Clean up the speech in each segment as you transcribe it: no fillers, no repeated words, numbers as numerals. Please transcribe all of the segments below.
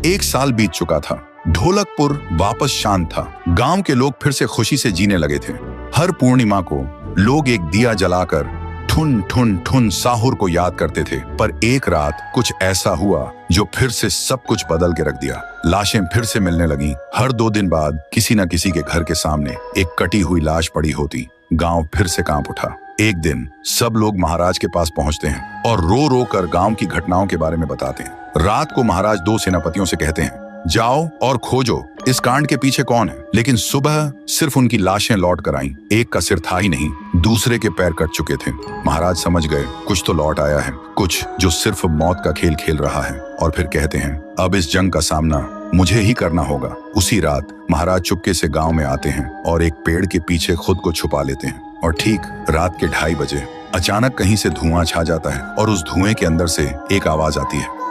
1 साल बीत चुका था। ढोलकपुर वापस शांत था। गांव के लोग फिर से खुशी से जीने लगे थे। हर पूर्णिमा को लोग एक दिया जलाकर ठुन ठुन ठुन साहुर को याद करते थे। पर एक रात कुछ ऐसा हुआ जो फिर से सब कुछ बदल के रख दिया। लाशें फिर से मिलने लगी। हर 2 दिन बाद किसी न किसी के घर के सामने एक कटी हुई लाश पड़ी होती। गांव फिर से कांप उठा। एक दिन सब लोग महाराज के पास पहुंचते हैं और रो रो कर गांव की घटनाओं के बारे में बताते हैं। रात को महाराज 2 सेनापतियों से कहते हैं, जाओ और खोजो इस कांड के पीछे कौन है। लेकिन सुबह सिर्फ उनकी लाशें लौट कर आईं। एक का सिर था ही नहीं, दूसरे के पैर कट चुके थे। महाराज समझ गए कुछ तो लौट आया है, कुछ जो सिर्फ मौत का खेल खेल रहा है। और फिर कहते हैं, अब इस जंग का सामना मुझे ही करना होगा। उसी रात महाराज चुपके से गांव में आते हैं और एक पेड़ के पीछे खुद को छुपा लेते हैं। और ठीक रात के 2:30 बजे अचानक कहीं से धुआं छा जाता है और उस धुएं के अंदर से एक आवाज आती है,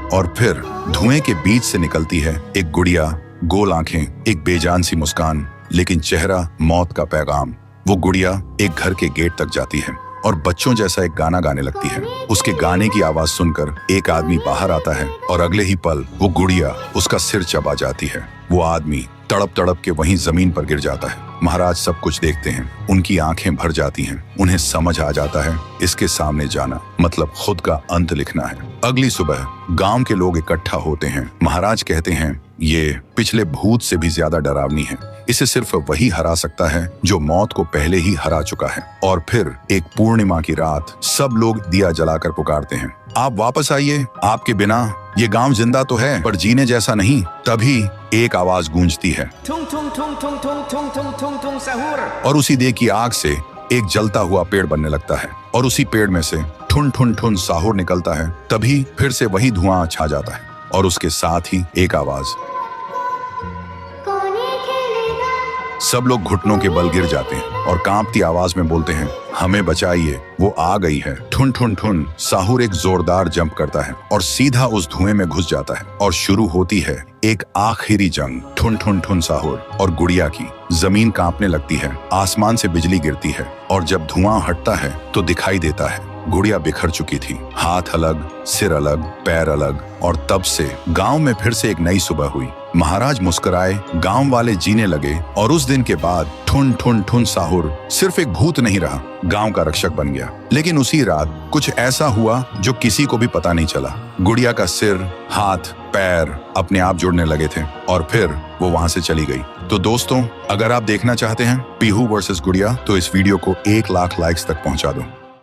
और फिर धुएं के बीच से निकलती है एक गुड़िया, गोल आंखें, एक बेजान सी मुस्कान, लेकिन चेहरा मौत का पैगाम। वो गुड़िया एक घर के गेट तक जाती है और बच्चों जैसा एक गाना गाने लगती है। उसके गाने की आवाज सुनकर एक आदमी बाहर आता है और अगले ही पल वो गुड़िया उसका सिर चबा जाती है। वो आदमी तड़प तड़प के वहीं जमीन पर गिर जाता है। महाराज सब कुछ देखते हैं। उनकी आंखें भर जाती हैं। उन्हें समझ आ जाता है इसके सामने जाना मतलब खुद का अंत लिखना है। अगली सुबह गांव के लोग इकट्ठा होते हैं। महाराज कहते हैं, ये पिछले भूत से भी ज्यादा डरावनी है। इसे सिर्फ वही हरा सकता है जो मौत को पहले ही हरा चुका है। और फिर एक पूर्णिमा की रात सब लोग दिया जलाकर पुकारते हैं, आप वापस आइए, आपके बिना ये गांव जिंदा तो है पर जीने जैसा नहीं। तभी एक आवाज गूंजती है और उसी देह की आग से एक जलता हुआ पेड़ बनने लगता है और उसी पेड़ में से ठुन ठुन ठुन साहुर निकलता है। तभी फिर से वही धुआं छा जाता है और उसके साथ ही एक आवाज। सब लोग घुटनों के बल गिर जाते हैं और कांपती आवाज में बोलते हैं, हमें बचाइए, वो आ गई है। ठुन ठुन ठुन साहुर एक जोरदार जंप करता है और सीधा उस धुएं में घुस जाता है और शुरू होती है एक आखिरी जंग। ठुन ठुन ठुन साहुर और गुड़िया की। जमीन कांपने लगती है, आसमान से बिजली गिरती है और जब धुआं हटता है तो दिखाई देता है गुड़िया बिखर चुकी थी। हाथ अलग, सिर अलग, पैर अलग। और तब से गांव में फिर से एक नई सुबह हुई। महाराज मुस्कुराए, गांव वाले जीने लगे और उस दिन के बाद ठुन ठुन ठुन साहुर सिर्फ एक भूत नहीं रहा, गांव का रक्षक बन गया। लेकिन उसी रात कुछ ऐसा हुआ जो किसी को भी पता नहीं चला। गुड़िया का सिर, हाथ, पैर अपने आप जुड़ने लगे थे और फिर वो वहां से चली गई। तो दोस्तों, अगर आप देखना चाहते हैं पीहू वर्सेस गुड़िया तो इस वीडियो को 1 लाख लाइक्स तक पहुंचा दो।